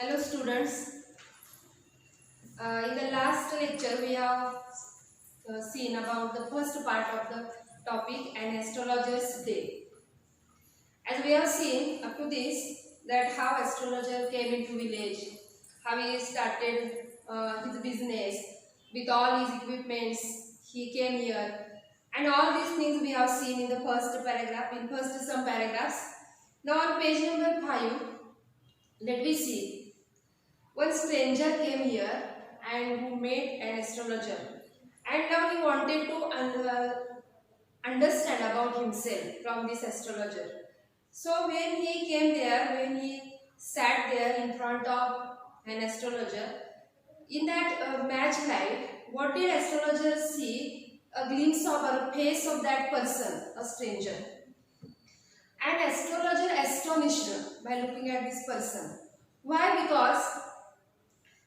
Hello students. In the last lecture we have seen about the first part of the topic, an astrologer's day. As we have seen up to this, that how astrologer came into village, how he started his business with all his equipments, he came here, and all these things we have seen in the first paragraph, in first some paragraphs. Now on page number 5, let me see. One stranger came here and who met an astrologer, and now he wanted to understand about himself from this astrologer. So when he came there, when he sat there in front of an astrologer, in that match light, what did astrologer see? A glimpse of a face of that person, a stranger. And astrologer astonished by looking at this person. Why? Because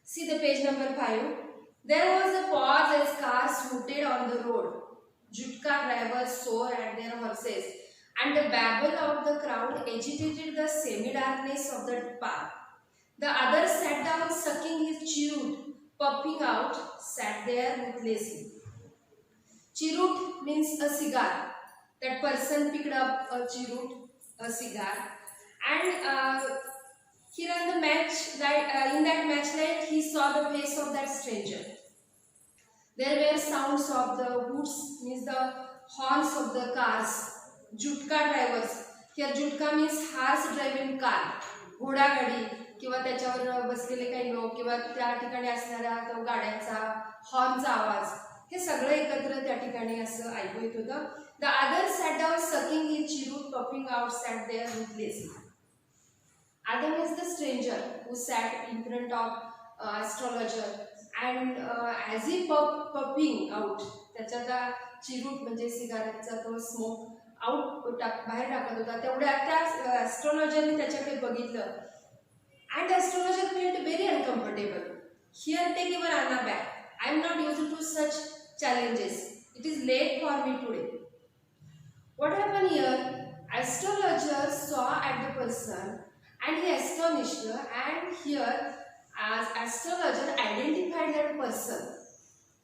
see the page number 5. There was a pause as cars rooted on the road. Jutka drivers swore at their horses, and the babble of the crowd agitated the semi-darkness of the path. The other sat down, sucking his cheroot, puffing out, sat there ruthlessly. Cheroot means a cigar. That person picked up a cheroot, a cigar, and here in the match light, in that match light, he saw the face of that stranger. There were sounds of the hoots, means the horns of the cars. Jutka drivers. Here jutka means horse driven car. घोडागाडी किंवा त्याच्यावर बसलेले काही लोक किंवा त्या ठिकाणी असणाऱ्या गाड्यांचा हॉर्नचा आवाज, हे सगळं एकत्र त्या ठिकाणी असं ऐकू येत होतं. The other sat down sucking his cheroot puffing out sat there ruthlessly. Adam is the stranger who sat in front of astrologer, and as he puffing out, त्याचा चिरूट म्हणजे सिगारेटचा तो स्मोक बाहेर टाकत होता, तेवढ्या त्या ॲस्ट्रॉलॉजरने त्याच्याकडे बघितलं. And astrologer felt very uncomfortable. Here take your anna back. I am not used to such challenges. It is late for me today. What happened here? Astrologer saw at the person and he astonished, and here as astrologer identified that person.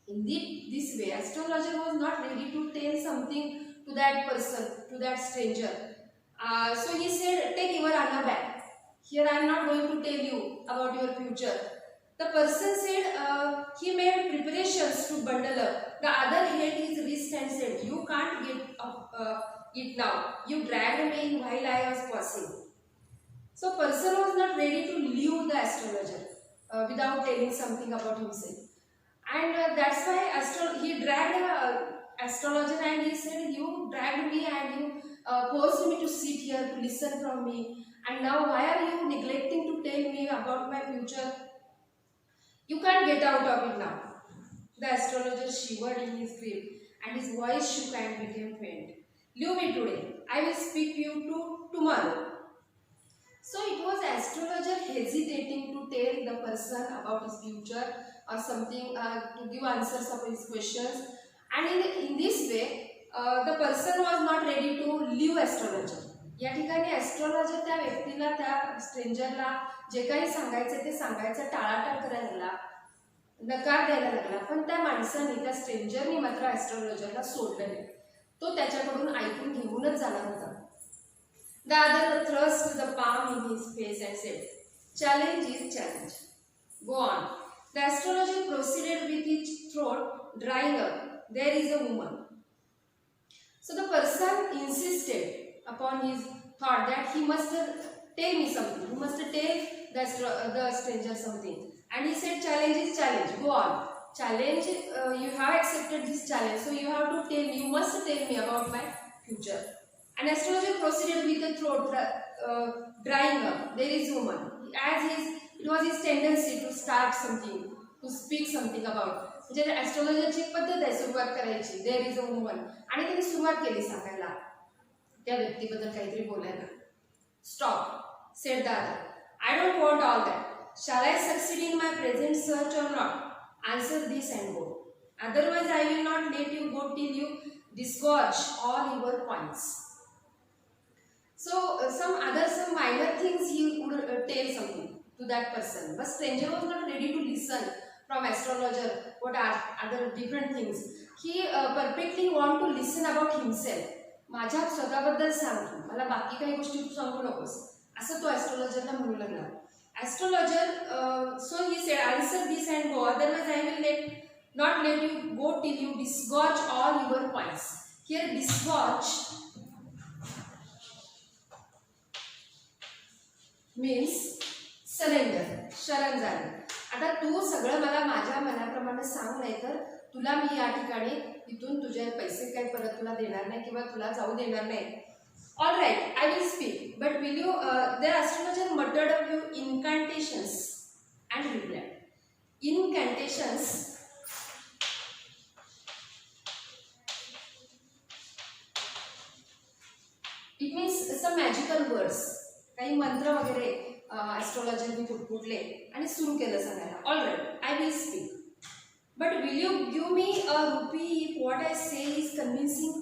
In this way, astrologer was not ready to tell something to that person, to that stranger. So he said, take your Anna back. Here I am not going to tell you about your future. The person said he made preparations to bundle up. The other held his wrist and said, you can't get up it now. You dragged me while I was passing. So person was not ready to leave the astrologer without telling something about himself. And that's why he dragged astrologer and he said, you dragged me and you forced me to sit here to listen from me. And now why are you neglecting to tell me about my future? You can't get out of it now. The astrologer shivered in his grip and his voice shook and became faint. Leave me today. I will speak to you tomorrow. So it was astrologer hesitating to tell the person about his future or something, to give answers of his questions, and in this way the person was not ready to leave astrologer. या ठिकाणी astrologer त्या व्यक्तीला, त्या स्ट्रेंजरला जे काही सांगायचं ते सांगायचं टाळाटाळ करायला लागला, नकार द्यायला लागला. पण त्या माणसाने, त्या स्ट्रेंजरने मात्र ॲस्ट्रॉलॉजरला सोडलं नाही. तो त्याच्याकडून ऐकून घेऊनच जाणार होता. The other thrust the palm in his face and said, challenge is challenge. Go on. The astrologer proceeded with his throat drying up. There is a woman. So the person insisted upon his thought that he must tell me something. He must tell the stranger something. And he said, challenge is challenge. Go on. Challenge, you have accepted this challenge. So you have to tell me, you must tell me about my future. And astrologer proceeded with the throat drying up. There is woman. It was his tendency to start something, to speak something about. म्हणजे ॲस्ट्रॉलॉजरची पद्धत आहे सुरुवात करायची. There is a woman. आणि त्यांनी सुरुवात केली सांगायला, त्या व्यक्तीबद्दल काहीतरी बोलायला. Stop, said the other. I don't want all that. Shall I succeed in my present search or not? Answer this and go. Otherwise I will not let you go till you disgorge all your points. So some minor things he would tell something. to that person. But stranger was not ready to listen from astrologer what are other different things. He perfectly want to listen about himself. माझ्या स्वतःबद्दल सांग तू, मला बाकी काही गोष्टी तू सांगू नकोस, असं तो ॲस्ट्रॉलॉजरला म्हणू लागला. Astrologer so he said answer this and go, otherwise I will not let you go till you disgorge all your points. Here disgorge means surrender, शरण जाणे. आता तू सगळं मला माझ्या मनाप्रमाणे सांग, नाही तर तुला मी या ठिकाणी इथून तुझे पैसे काही परत तुला देणार नाही किंवा तुला जाऊ देणार नाही. All right, I will speak, but will you? The astrologer muttered a few incantations and replied. Incantations. It means some magical words. काही मंत्र वगैरे ॲस्ट्रॉलॉजरनी फुटफुटले आणि सुरू केलं सांगायला. All right, I will speak. But will you give me a rupee if what I say is convincing?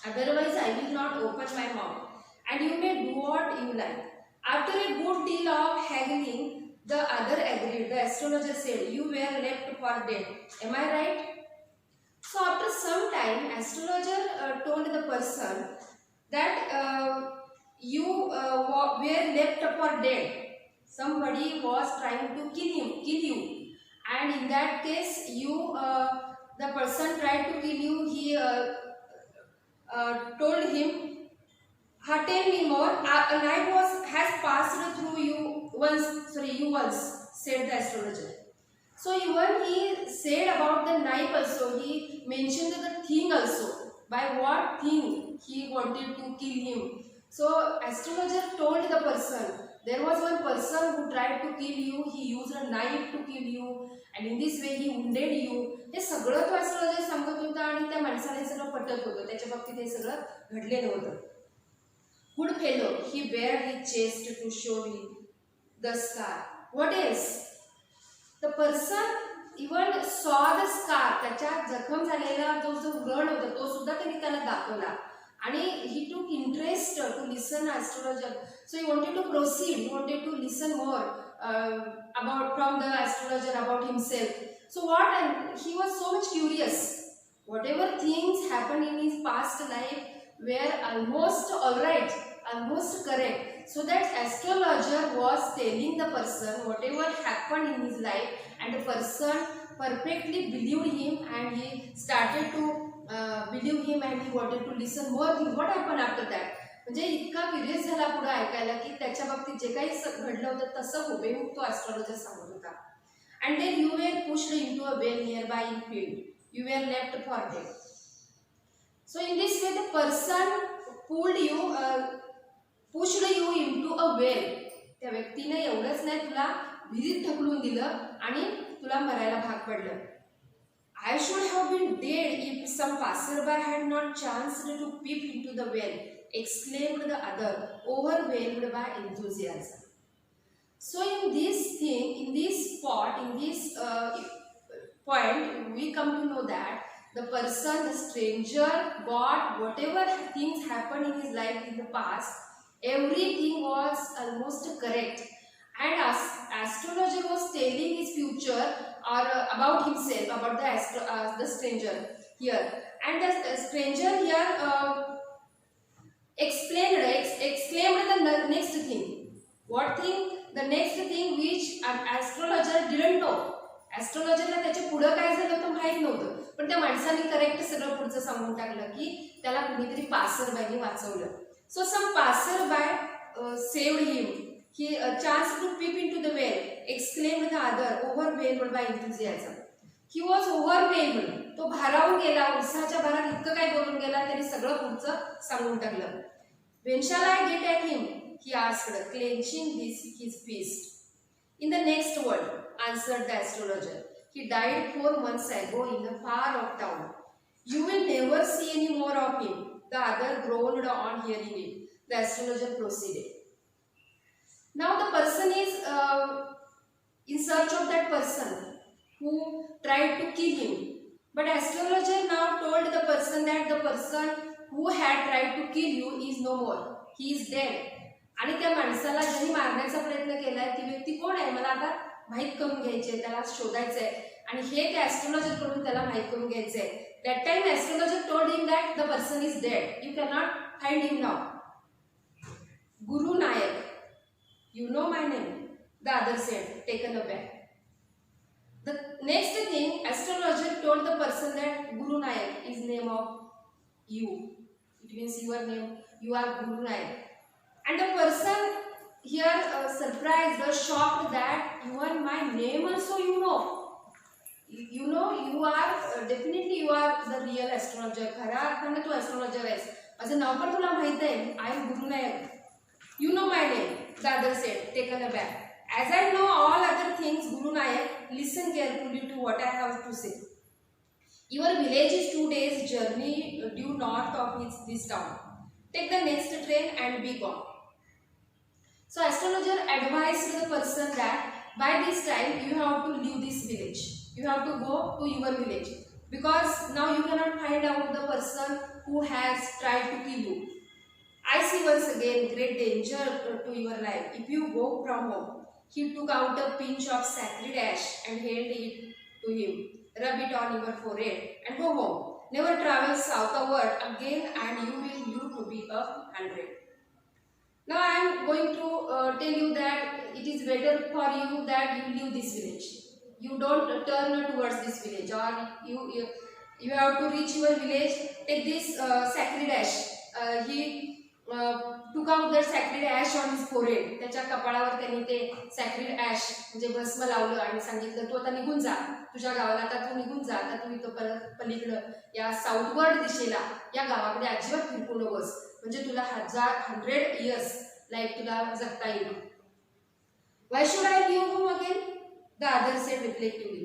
Otherwise, I will not open my mouth, and you may do what you like. After a good deal of haggling, the other agreed. The astrologer said, "You were left for dead. Am I right?" So after some time, astrologer told the person that you were left for dead. Somebody was trying to kill you. And in that case, the person tried to kill you. He told him, "Tell me more. A knife has passed through you once," said the astrologer. So even he said about the knife also, he mentioned the thing also. By what thing he wanted to kill him. So astrologer told the person, there was one person who tried to kill you. He used a knife to kill you, and in this way he wounded you. हे सगळं तो astrologer सांगत होता आणि त्या माणसाला हे सगळं पटत होतं. त्याच्या बाबतीत हे सगळं घडलेलं होतं. Good fellow, he bared his chest to show the scar. What else? The person even saw the scar. त्याच्या जखम झालेला जो व्रण होता तो सुद्धा त्यांनी त्याला दाखवला. आणि he took interest to listen astrologer. So he wanted to proceed. He wanted to listen more about from the astrologer about himself. So what? And he was so much curious. Whatever things happened in his past life were almost all right, almost correct. So that astrologer was telling the person whatever happened in his life, and the person perfectly believed him, and he started to believe him, and he wanted to listen more things. What happened after that? म्हणजे इतका curious झाला पुढे ऐकायला की त्याच्या बाबतीत जे काही घडलं होतं तसं हुबेहूब तो ॲस्ट्रॉलॉजर सांगत होता. And then you were pushed into a well nearby in field. You were left for dead. So in this way the person pushed you into a well. त्या व्यक्तीने एवढंच नाही तुला विहिरीत ढकलून दिलं आणि तुला मरायला भाग पडलं. I should have been dead if some passerby had not chanced to peep into the well, exclaimed the other, overwhelmed by enthusiasm. So in this point, we come to know that the person, the stranger, got whatever things happened in his life in the past, everything was almost correct. And astrologer was telling his future or about himself, about the stranger here. And the stranger here exclaimed the next thing. What thing? The next thing which an astrologer didn't know. ॲस्ट्रॉलॉजरला त्याच्या पुढं काय झालं तर माहीत नव्हतं, पण त्या माणसाने करेक्ट सगळं पुढचं सांगून टाकलं की त्याला कुणीतरी पासरबाईने वाचवलं. So some passerby saved him. He chanced to peep into the well, exclaimed the other, overwhelmed by enthusiasm. He was overwhelmed. तो भारावून गेला, उत्साहाच्या भरात इतकं काय बोलून गेला त्याने सगळं पुढचं सांगून टाकलं. When shall I get at him? He asked, clenching his fist. In the next world, answered the astrologer. He died 4 months ago in a far-off town. You will never see any more of him. The other groaned on hearing it. The astrologer proceeded. Now the person is in search of that person who tried to kill him. But astrologer now told the person that the person who had tried to kill you is no more. He is dead. आणि त्या माणसाला ज्यांनी मारण्याचा प्रयत्न केलाय ती व्यक्ती आता माहीत करून घ्यायचे, त्याला शोधायचंय आणि हे त्या ॲस्ट्रोलॉजर कडून त्याला माहीत करून घ्यायचंय. That time astrologer told him that the person is dead, you cannot find him now. Guru Nayak, you know my name, the other said, taken aback. The next thing, astrologer told the person that Guru Nayak is name of you. It means your name, you are Guru Nayak. And the person here surprised or shocked that you are my name also, you know. You know, you are definitely you are the real astrologer. खऱ्या अर्थाने तू astrologer आहेस. माझं नाव पण तुला माहित आहे. I am Guru Nayak. You know my name, the other said, taken aback. As I know all other things, Guru Nayak, listen carefully to what I have to say. Your village is 2 days journey due north of this town. Take the next train and be gone. So astrologer advised the person that by this time you have to leave this village. You have to go to your village because now you cannot find out the person who has tried to kill you. I see once again great danger to your life if you go from home. He took out a pinch of sacred ash and held it to him. Rub it on your forehead and go home. Never travel southward again and you will live to be 100. Now I am going to tell you that it is better for you that you leave this village. You don't turn towards this village, or you have to reach your village. Take this sacred ash. He took out that sacred ash on his forehead. त्याच्या कपाळावर त्यांनी ते sacred ash म्हणजे भस्म लावलं आणि सांगितलं तू आता निघून जा तुझ्या गावाला, आता तू निघून जा, आता तू इथं पलीकडं या साऊथवर्ड दिशेला या गावाकडे अजिबात फिरकू नकोस, म्हणजे तुला 100 years लाईफ तुला जगता येईल. Why should I leave home again? The other said reflectively.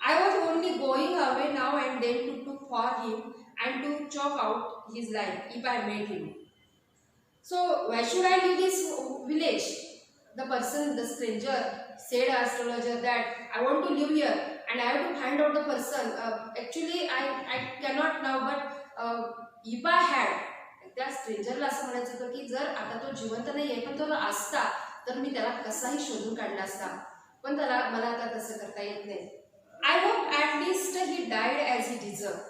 I was only going away now and then to look for him and to choke out his life if I met him. So why should I leave this village? The person, the stranger, said astrologer that I want to live here and I have to find out the person. Actually I cannot now, but if I had, त्या स्ट्रेंजरला असं म्हणायचं होतं की जर आता तो जिवंत नाही आहे पण तो असता तर मी त्याला कसाही शोधून काढला असता, पण मला आता तसं करता येत नाही. I hope at least he died as he deserved.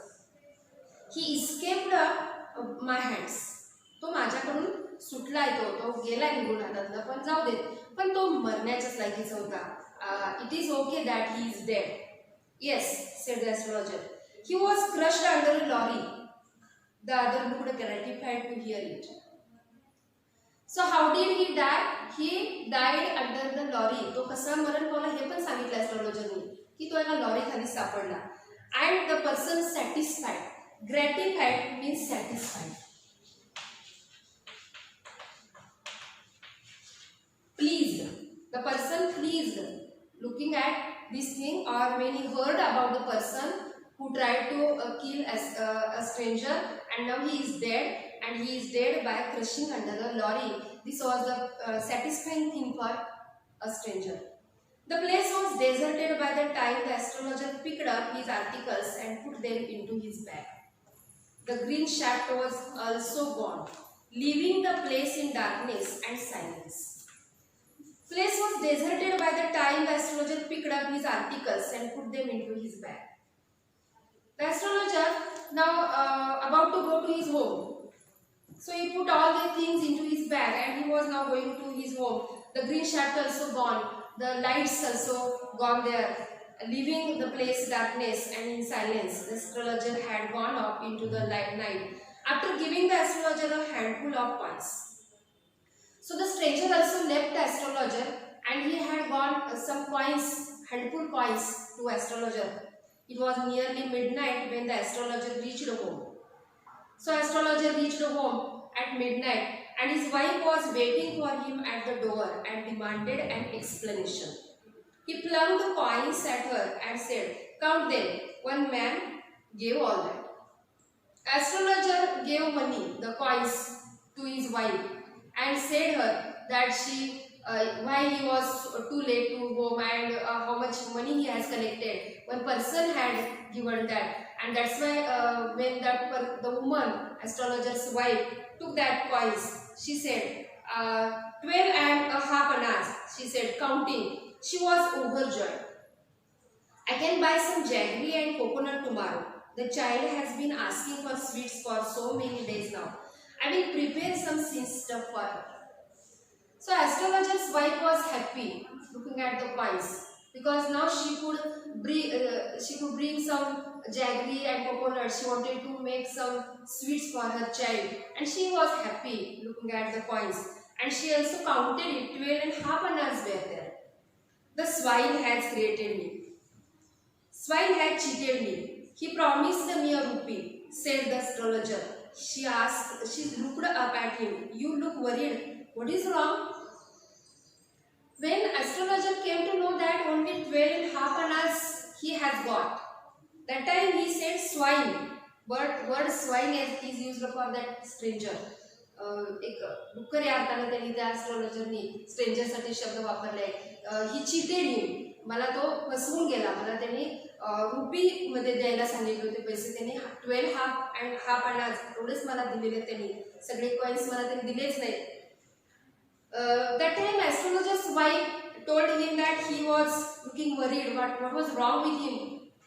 He escaped my hands. तो माझ्याकडून सुटला आहे, तो गेला निघून हातातला, पण जाऊ देत, पण तो मरण्याच्याच लायकीचा होता. It is okay that he is dead. Yes, said the astrologer. He was crushed under a lorry. The other looked gratified to hear it. So how did he die? He died under the lorry. तो कसा मरण पावला हे पण सांगितलं astrologerनी की तो एका lorry खाली सापडला. And the person satisfied. Gratified means satisfied. Pleased. The person pleased looking at this thing, or when he heard about the person who tried to kill a stranger and now he is dead, and he is dead by crushing under a lorry. This was the satisfying thing for a stranger. The place was deserted by the time the astrologer picked up his articles and put them into his bag. The green shaft was also gone, leaving the place in darkness and silence. Place was deserted by the time the astrologer picked up his articles and put them into his bag. The astrologer now about to go to his home. So he put all the things into his bag and he was now going to his home. The green shaft also gone. The lights also gone there, leaving the place darkness and in silence. The astrologer had gone up into the night after giving the astrologer a handful of coins. So the stranger also left the astrologer and he had gone some coins, handful coins to astrologer. It was nearly midnight when the astrologer reached home. So astrologer reached home at midnight and his wife was waiting for him at the door and demanded an explanation. He flung the coins at her and said, "Count them." One man gave all that. Astrologer gave money, the coins, to his wife and said her that why he was too late to home and how much money he has collected. One person had given that, and that's why when the woman, astrologer's wife, took that coins, she said, 12 and a half annas, she said, counting. She was overjoyed. I can buy some jaggery and coconut tomorrow. The child has been asking for sweets for so many days now. I will prepare some sweet stuff for her. So astrologer's wife was happy looking at the coins because now she could bring some jaggery and coconut. She wanted to make some sweets for her child, and she was happy looking at the coins. And she also counted it. 12 and half annas were there. The swine has created me. Swine had cheated me. He promised me a rupee, said the astrologer. She looked up at him. You look worried. What is wrong? When astrologer came to know that only 12 and half annas he has got, that time he said swine. But word swine is used for that stranger. एक डुक्कर या अर्थाने त्यांनी त्या ॲस्ट्रॉलॉजरनी स्ट्रेंजरसाठी शब्द वापरले. ही cheated him, मला तो फसवून गेला. मला त्यांनी रुपीमध्ये द्यायला सांगितले होते पैसे. त्यांनी 12 हाफ अँड हाफ अनाज एवढेच मला दिलेले. त्यांनी सगळे कॉइन्स मला त्यांनी दिलेच नाही. That time astrologer's wife told him that he was looking worried. What was wrong with him?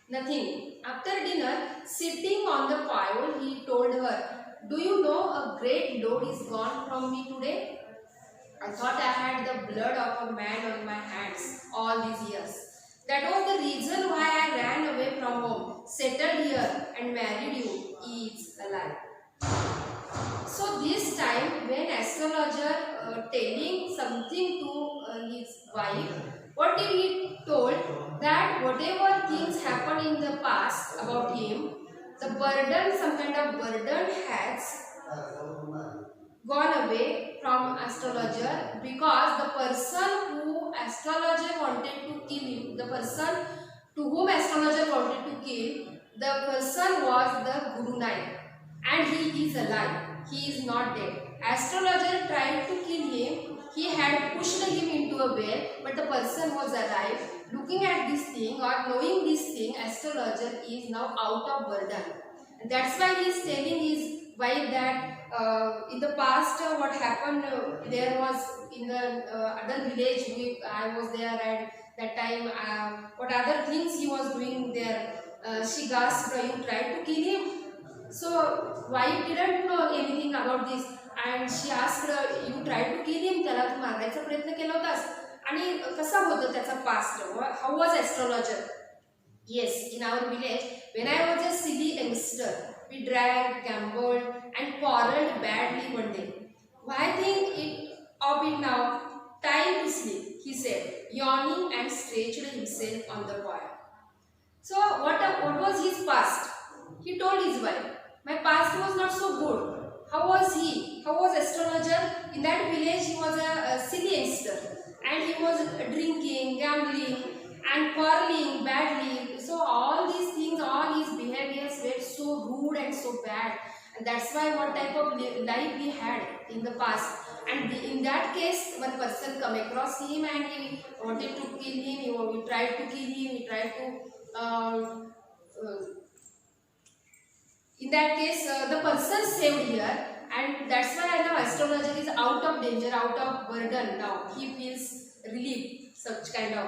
Nothing. After dinner, sitting on the pile, he told her, do you know a great load is gone from me today? I thought I had the blood of a man on my hands all these years. That was the reason why I ran away from home, settled here and married you. It's a lie. So this time when astrologer telling something to his wife, what did he told? That whatever things happened in the past about him, the burden, some kind of burden has gone away from astrologer, because the person who astrologer wanted to kill him, the person to whom astrologer wanted to kill, the person was the Guru Nayak, and he is alive. He is not dead. Astrologer tried to kill him. He had pushed him into a well, but the person was alive. Looking at this thing or knowing this thing, astrologer is now out of burden. And that's why he is telling his wife that in the past what happened, there was in the other village, I was there, and that time what other things he was doing there. She gasped, you tried to kill him? So wife didn't know anything about this, and she asked, you tried to kill him? त्याला तू मारायचा प्रयत्न केला होतास? आणि कसा होता त्याचा past? How was astrologer? Yes, in our village, when I was a silly youngster, we drank, gambled, and quarreled badly one day. Why think of it now? Time to sleep, he said, yawning and stretched himself on the pile. So what was his past? He told his wife, my past was not so good. How was he? How was astrologer? In that village, he was a silly youngster, and he was drinking, gambling, and quarreling badly. So all these things, all his behaviors were so rude and so bad. And that's why what type of life we had in the past. And in that case, one person come across him and he wanted to kill him. He tried to kill him. He tried to. In that case, the person saved here, and that's why now astrologer is out of danger, out of burden now. He feels relief, such kind of.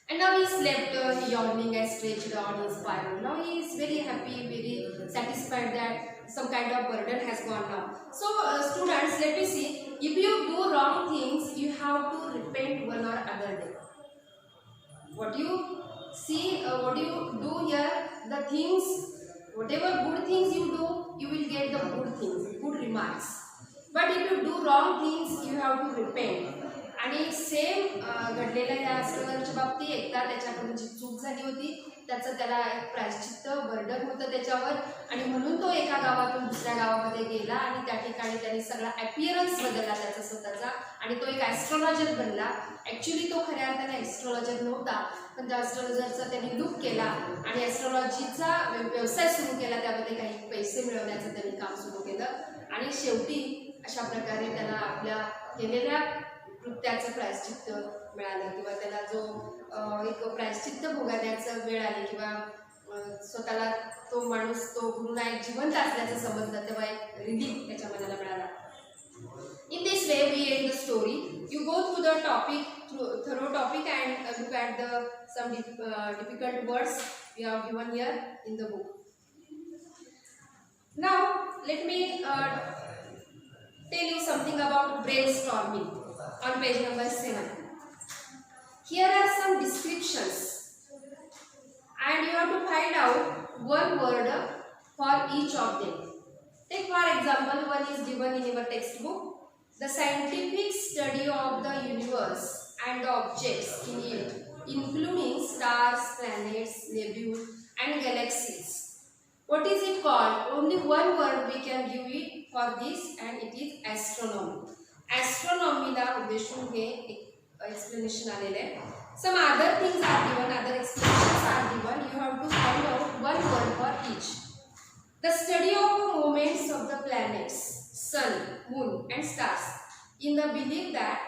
And now he slept, yawning and stretched on his pile. Now he is very happy, very satisfied that some kind of burden has gone now. So students, let me see. If you do wrong things, you have to repent one or other day. What you see, what you do here, the things, whatever good things you do, you will get the good things, good remarks. But if you do wrong things, you have to repent. आणि same घडलेल्या या अस्ट्रोलॉजरच्या बाबतीत एकदा त्याच्याकडून जी चूक झाली होती, त्याचं त्याला एक प्रायश्चित्त बर्डन होतं त्याच्यावर, आणि म्हणून तो एका गावातून दुसऱ्या गावामध्ये गेला आणि त्या ठिकाणी त्याने सगळा ॲपिअरन्स बदलला त्याचा स्वतःचा, आणि तो एक ॲस्ट्रॉलॉजर बनला. ॲक्च्युली तो खऱ्या अर्थाने ॲस्ट्रॉलॉजर नव्हता, पण त्या ॲस्ट्रॉलॉजरचा त्यांनी लूक केला आणि ॲस्ट्रॉलॉजीचा व्यवसाय सुरू केला. त्यामध्ये काही पैसे मिळवण्याचं त्यांनी काम सुरू केलं, आणि शेवटी अशा प्रकारे त्याला आपल्या केलेल्या कृत्याचं प्रायश्चित्त मिळालं, किंवा त्याला जो एक प्रायश्चित्त भोगण्याचं वेळ आली, किंवा स्वतःला तो माणूस, तो गुरुनायक जिवंत असल्याचं समजलं, तेव्हा एक रिलीफ त्याच्या मनाला मिळाला. In this way, we end the story. You go through the topic, thorough topic, and look at the some difficult words we have given here in the book. Now, let me tell you something about brainstorming on page number 7. Here are some descriptions, and you have to find out one word for each of them. Take for example, one is given in your textbook. The scientific study of the universe and the objects in it, including stars, planets, nebulas, and galaxies. What is it called? Only one word we can give it for this, and it is astronomy. Astronomy ला उद्देशून हे explanation आलेले आहे. Some other things are given, other explanations are given. You have to find out one word for each. The study of the movements of the planets, sun, moon, and stars, in the belief that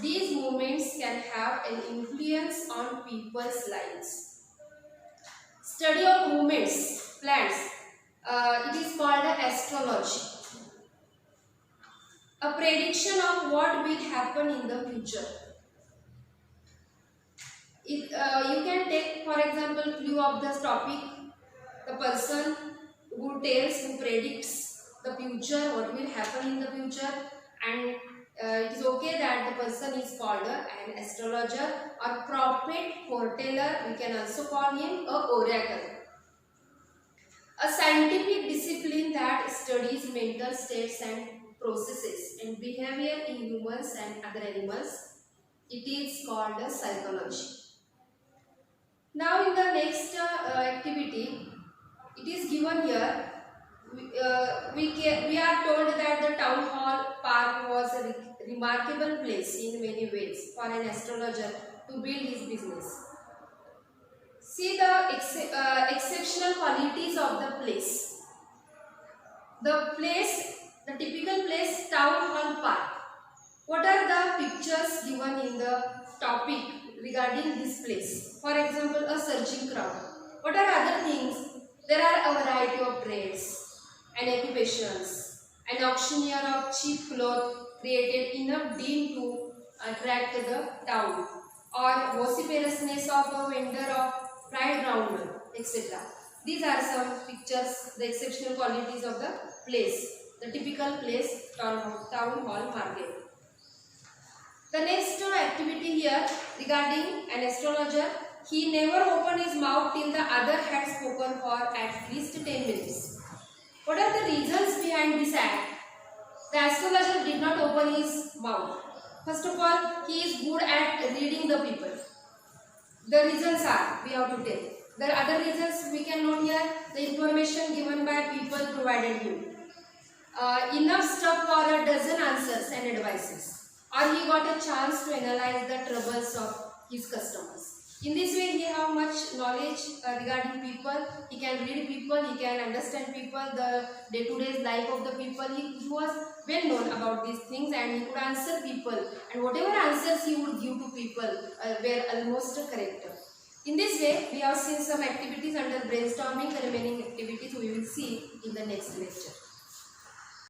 these movements can have an influence on people's lives. Study of movements, plants, it is called astrology. A prediction of what will happen in the future. You can take, for example, clue of this topic, the person who predicts the future, what will happen in the future, and it is okay that the person is called an astrologer or prophet, foreteller. We can also call him a oracle. A scientific discipline that studies mental states and processes and behavior in humans and other animals. It is called psychology. Now in the next activity, it is given here. We are told that the town hall park was a remarkable place in many ways for an astrologer to build his business. See the exceptional qualities of the place. The typical place, town hall park. What are the pictures given in the topic regarding this place? For example, a surging crowd. What are other things? There are a variety of trades and occupations. An auctioneer of cheap clothes created enough din to attract the town, or vociferousness of a vendor of fried round, etc. These are some pictures, the exceptional qualities of the place, the typical place, town hall market. The next activity here regarding an astrologer, he never opened his mouth till the other had spoken for at least 10 minutes. What are the reasons behind this act? The astrologer did not open his mouth. First of all, he is good at reading the people. The reasons are, we have to tell. The other reasons we can note here, the information given by people provided him. Enough stuff for a dozen answers and advices. Or he got a chance to analyze the troubles of his customers. In this way, he have much knowledge regarding people. He can read people, he can understand people, the day-to-day life of the people. He was well known about these things, and he could answer people. And whatever answers he would give to people were almost correct. In this way, we have seen some activities under brainstorming. The remaining activities we will see in the next lecture.